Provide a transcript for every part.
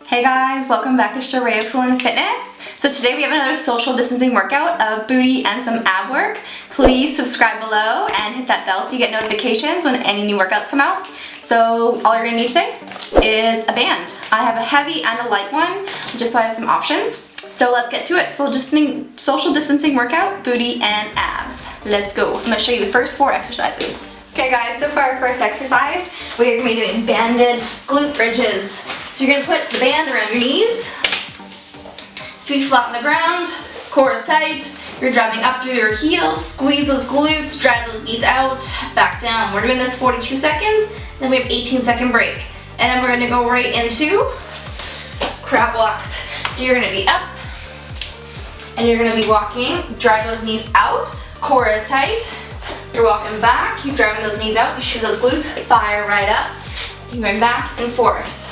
Hey guys, welcome back to Sharaya Cool and Fitness. So today we have another social distancing workout of booty and some ab work. Please subscribe below and hit that bell so you get notifications when any new workouts come out. So all you're gonna need today is a band. I have a heavy and a light one, just so I have some options. So let's get to it. So just social distancing workout, booty and abs. Let's go. I'm gonna show you the first 4 exercises. Okay guys, so for our first exercise, we are gonna be doing banded glute bridges. So you're gonna put the band around your knees, feet flat on the ground, core is tight, you're driving up through your heels, squeeze those glutes, drive those knees out, back down. We're doing this 42 seconds, then we have 18-second break. And then we're gonna go right into crab walks. So you're gonna be up, and you're gonna be walking, drive those knees out, core is tight, you're walking back, keep driving those knees out, you shoot those glutes, fire right up, you're going back and forth.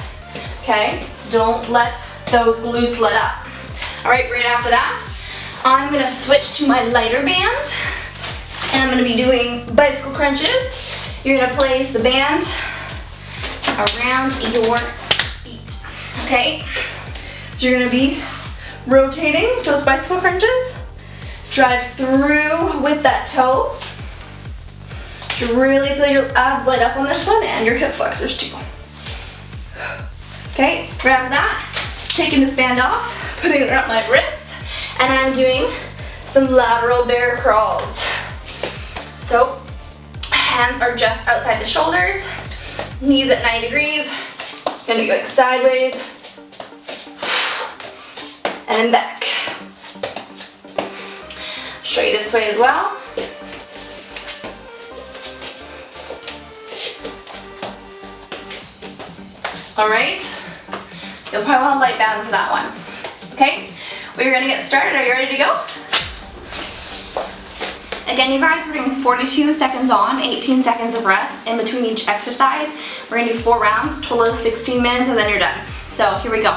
Okay, don't let those glutes let up. All right, right after that, I'm gonna switch to my lighter band, and I'm gonna be doing bicycle crunches. You're gonna place the band around your feet, okay? So you're gonna be rotating those bicycle crunches, drive through with that toe. You really feel your abs light up on this one and your hip flexors too. Okay, right after that, taking this band off, putting it around my wrists, and I'm doing some lateral bear crawls. So, hands are just outside the shoulders, knees at 90 degrees, gonna be going sideways, and then back. Show you this way as well. All right, you'll probably want a light band for that one. Okay, we're gonna get started. Are you ready to go? Again, you guys, we're doing 42 seconds on, 18 seconds of rest in between each exercise. We're gonna do 4 rounds, a total of 16 minutes, and then you're done. So here we go.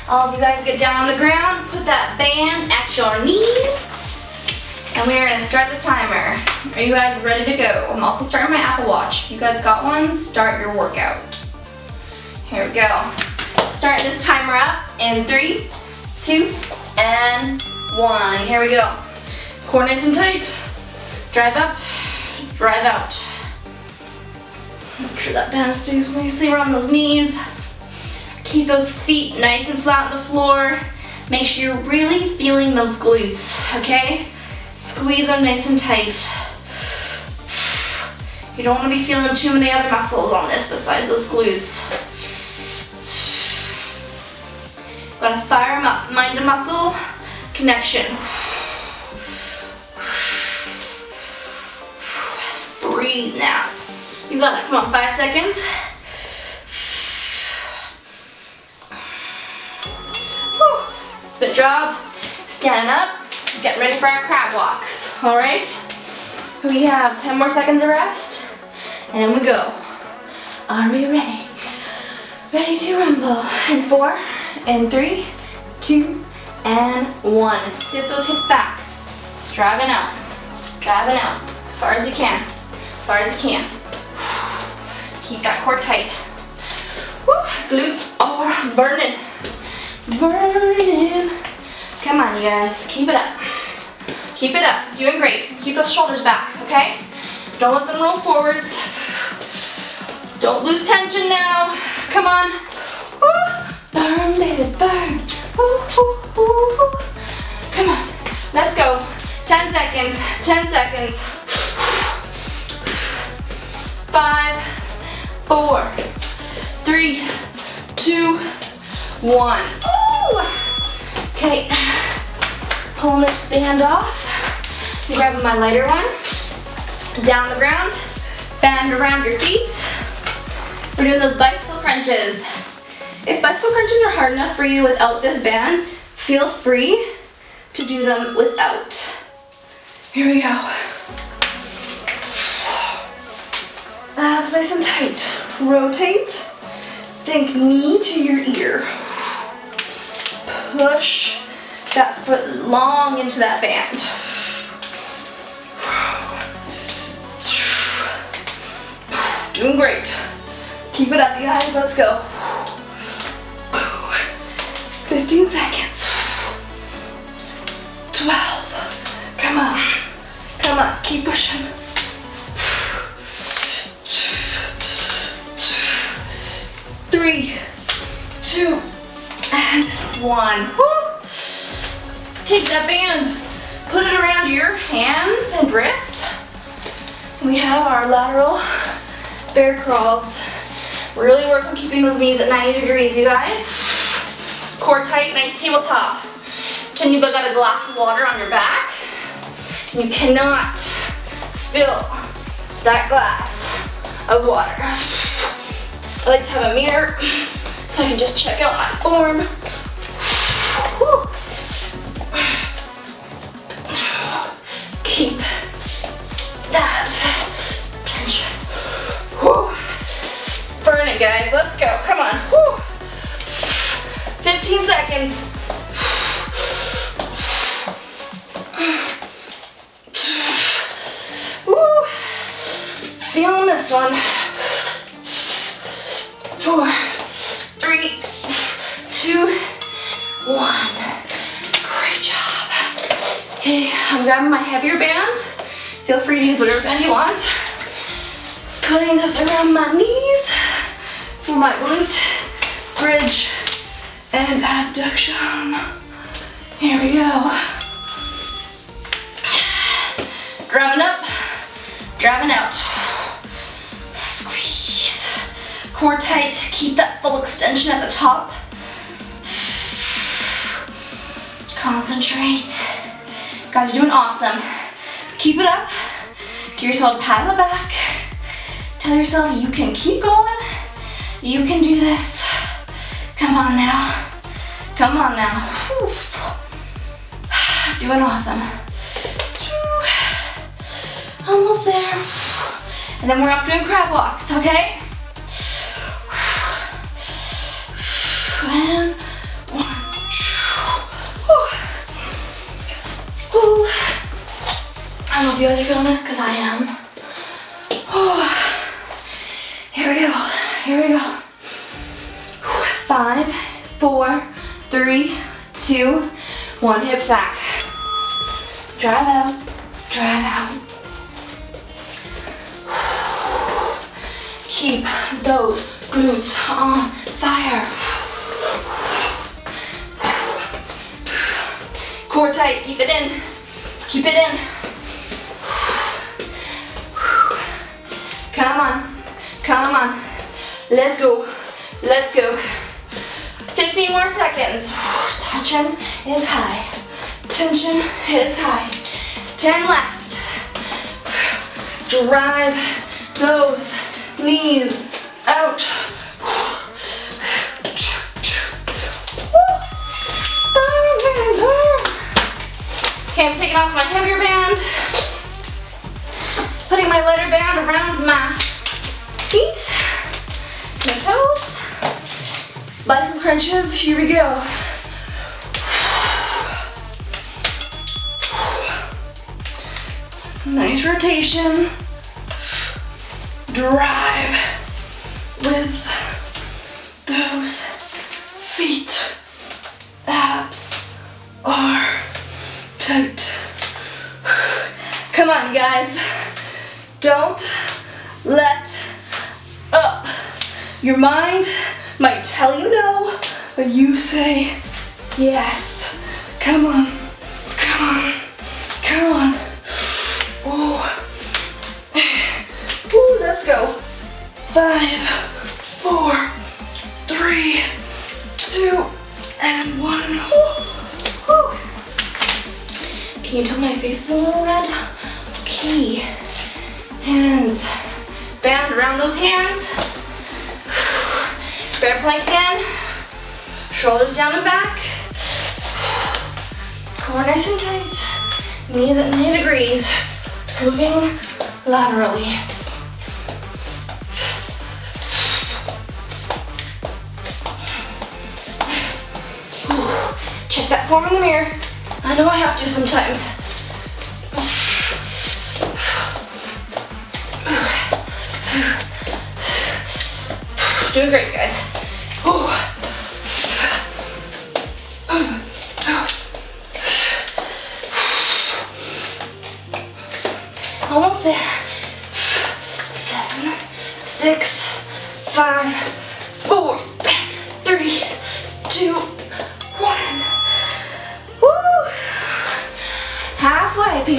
All of you guys get down on the ground, put that band at your knees, and we are gonna start the timer. Are you guys ready to go? I'm also starting my Apple Watch. If you guys got one, start your workout. Here we go. Start this timer up in 3, 2, and 1. Here we go. Core nice and tight. Drive up, drive out. Make sure that band stays nicely around those knees. Keep those feet nice and flat on the floor. Make sure you're really feeling those glutes, okay? Squeeze them nice and tight. You don't want to be feeling too many other muscles on this besides those glutes. Gotta fire them up, mind to muscle connection. Breathe now. You got it, come on, 5 seconds. Whew. Good job. Standing up, get ready for our crab walks, all right? We have 10 more seconds of rest, and then we go. Are we ready? Ready to rumble. In 4, in 3, 2, and 1. Sit those hips back. Driving out. Driving out. As far as you can. As far as you can. Keep that core tight. Woo. Glutes are burning. Burning. Come on, you guys. Keep it up. Keep it up. Doing great. Keep those shoulders back, okay? Don't let them roll forwards. Don't lose tension now. Come on. Woo. Burn, baby, burn. Ooh, ooh, ooh. Come on, let's go. 10 seconds, 10 seconds. 5, 4, 3, 2, 1. Ooh. Okay, pulling this band off. I'm grabbing my lighter one. Down the ground, band around your feet. We're doing those bicycle crunches. If bicycle crunches are hard enough for you without this band, feel free to do them without. Here we go. Abs nice and tight. Rotate. Think knee to your ear. Push that foot long into that band. Doing great. Keep it up, you guys. Let's go. 15 seconds. 12. Come on. Come on. Keep pushing. 3, 2, and 1. Woo. Take that band. Put it around your hands and wrists. We have our lateral bear crawls. Really work on keeping those knees at 90 degrees, you guys. Core tight, nice tabletop. Pretend you've got a glass of water on your back. You cannot spill that glass of water. I like to have a mirror so I can just check out my form. Whew. Keep that tension. Whew. Burn it, guys. Let's go. Come on. Whew. 15 seconds. Woo. Feeling this one. 4, 3, 2, 1. Great job. Okay, I'm grabbing my heavier band. Feel free to use whatever band you want. Putting this around my knees for my glute bridge and abduction. Here we go. Grabbing up, grabbing out. Squeeze. Core tight, keep that full extension at the top. Concentrate. Guys, you're doing awesome. Keep it up. Give yourself a pat on the back. Tell yourself you can keep going. You can do this. Come on now. Come on now. Whew. Doing awesome. Almost there. And then we're up doing crab walks, okay? And 1. I don't know if you guys are feeling this because I am. Here we go. Here we go. 5, 4, 3, 2, 1. Hips back. Drive out. Drive out. Keep those glutes on fire. Core tight, keep it in. Keep it in. Come on, come on. Let's go, let's go. 15 more seconds. Tension is high. Tension is high. 10 left. Drive those knees out. Okay, I'm taking off my heavier band, putting my lighter band around my feet, my toes, bicep crunches. Here we go. Nice rotation. Drive with those feet. Abs are tight. Come on, you guys. Don't let up. Your mind might tell you no, but you say yes. Come on. Come on. Come on. Ooh. Ooh, let's go. 5, 4, 3, 2, and 1. Woo. Can you tell my face is a little red? Okay. Hands. Band around those hands. Bear plank again. Shoulders down and back. Core nice and tight. Knees at 90 degrees. Moving laterally. Check that form in the mirror. I know I have to sometimes. Doing great, guys.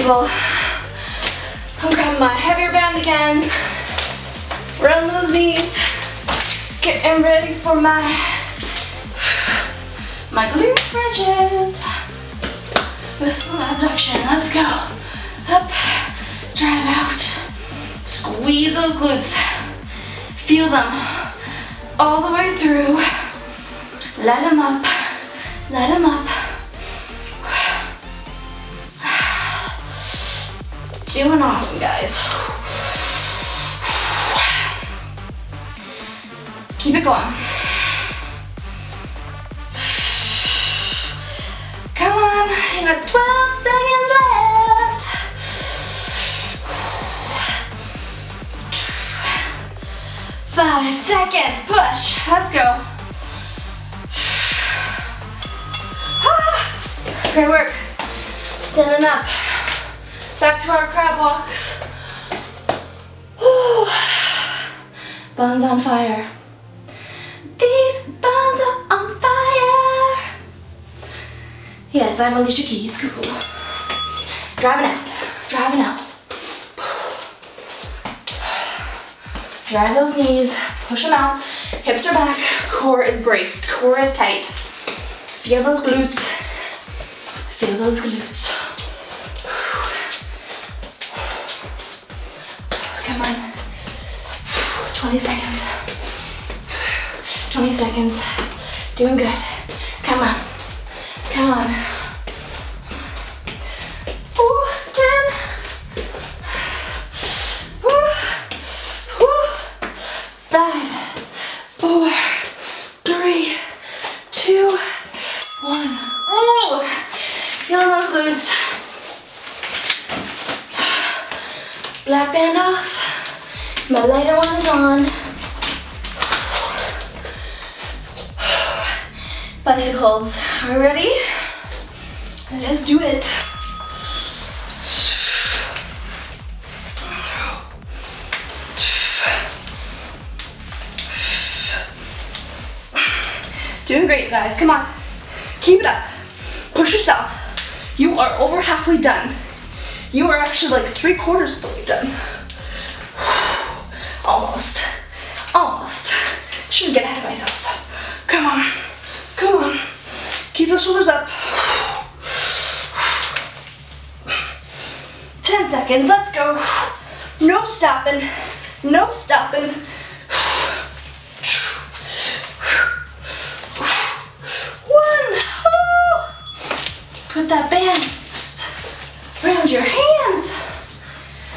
people. I'm grabbing my heavier band again. Round those knees. Getting ready for my glute bridges with some abduction. Let's go. Up, drive out. Squeeze those glutes. Feel them all the way through. Let them up. Let them up. Doing awesome, guys. Keep it going. Come on, you got 12 seconds left. 5 seconds, push, let's go. Great work. Standing up. Back to our crab walks. Whew. Buns on fire. These buns are on fire. Yes, I'm Alicia Keys, cool. Driving out, driving out. Drive those knees, push them out. Hips are back, core is braced, core is tight. Feel those glutes. Feel those glutes. Come on. 20 seconds. 20 seconds. Doing good. Come on. Come on. 10. 5, 4, 3, 2, 1. Oh. Feeling those glutes. Black band off. My lighter one is on. Bicycles. Are we ready? Let's do it. Doing great, guys. Come on. Keep it up. Push yourself. You are over halfway done. You are actually like 3/4 of the way done. Almost. Almost. Shouldn't get ahead of myself. Come on. Come on. Keep those shoulders up. 10 seconds. Let's go. No stopping. No stopping. Put that band around your hands.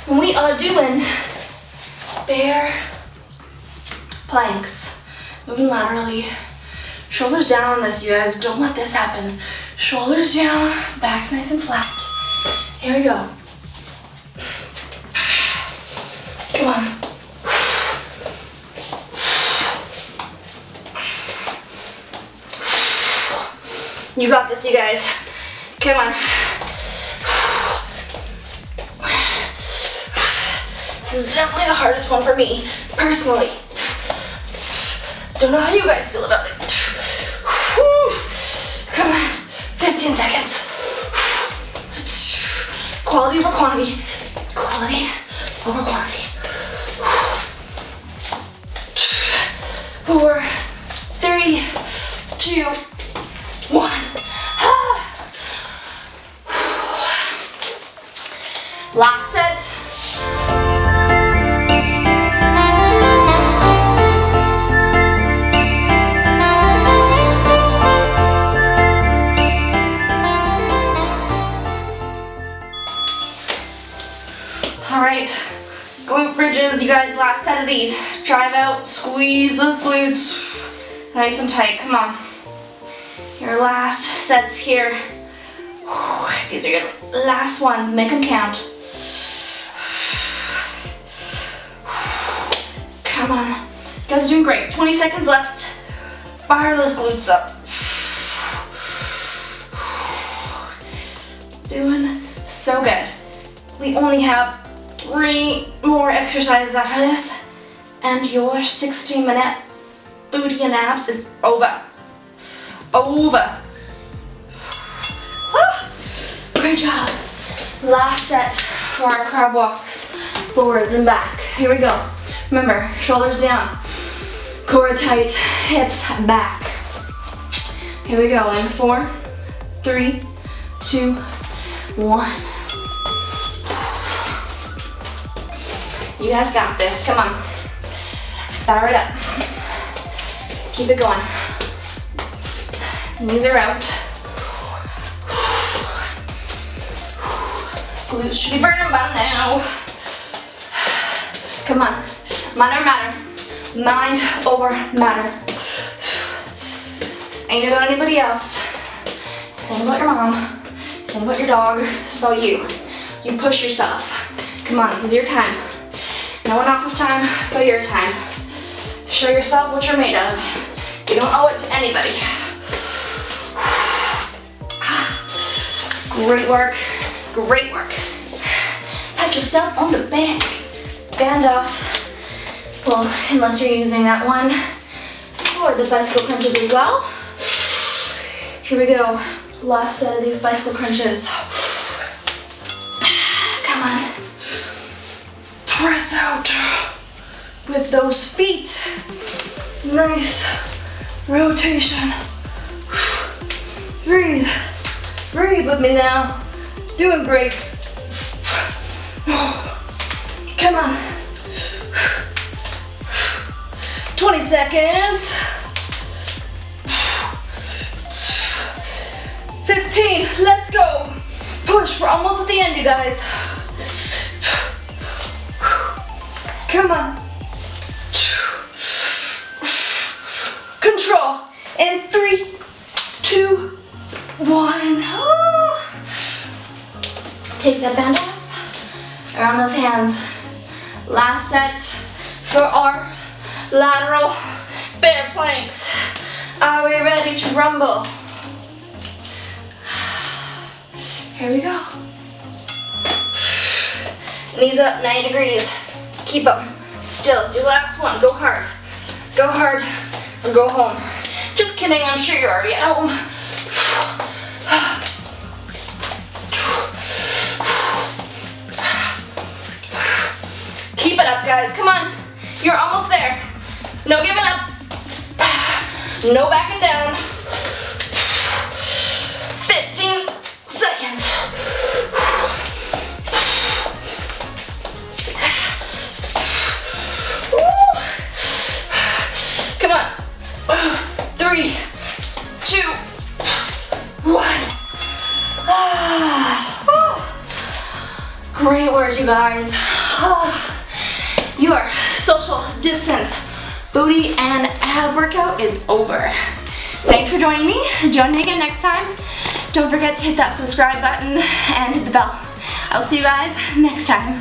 And we are doing bear planks. Moving laterally. Shoulders down on this, you guys. Don't let this happen. Shoulders down, back's nice and flat. Here we go. Come on. You got this, you guys. Come on. This is definitely the hardest one for me, personally. Don't know how you guys feel about it. Come on. 15 seconds. Quality over quantity. Quality over quantity. 4, 3, 2, 1. Last set. All right, glute bridges, you guys, last set of these. Drive out, squeeze those glutes. Nice and tight, come on. Your last sets here. These are your last ones, make them count. Come on. You guys are doing great. 20 seconds left. Fire those glutes up. Doing so good. We only have 3 more exercises after this, and your 60-minute booty and abs is over. Over. Ah, great job. Last set for our crab walks, forwards and back. Here we go. Remember, shoulders down, core tight, hips back. Here we go, in 4, 3, 2, 1. You guys got this, come on. Fire it up. Keep it going. Knees are out. Glutes should be burning by now. Come on, mind over matter. Mind over matter. This ain't about anybody else. This ain't about your mom. This ain't about your dog. It's about you. You push yourself. Come on, this is your time. No one else's time but your time. Show yourself what you're made of. You don't owe it to anybody. Great work. Great work. Pat yourself on the back. Band off. Well, unless you're using that one for the bicycle crunches as well. Here we go. Last set of these bicycle crunches. Come on. Press out with those feet. Nice rotation. Breathe. Breathe with me now. Doing great. Come on. 20 seconds. 15. Let's go. Push. We're almost at the end, you guys. Come on. Control. In 3, 2, 1. Take that band off. Around those hands. Last set for our lateral bear planks. Are we ready to rumble? Here we go. Knees up, 90 degrees. Keep them still. It's your last one. Go hard. Go hard or go home. Just kidding, I'm sure you're already at home. Keep it up, guys. Come on. You're almost there. No giving up. No backing down. 15 seconds. Come on. 3, 2, 1. Great work, you guys. Your social distance booty and ab workout is over. Thanks for joining me. Join me again next time. Don't forget to hit that subscribe button and hit the bell. I'll see you guys next time.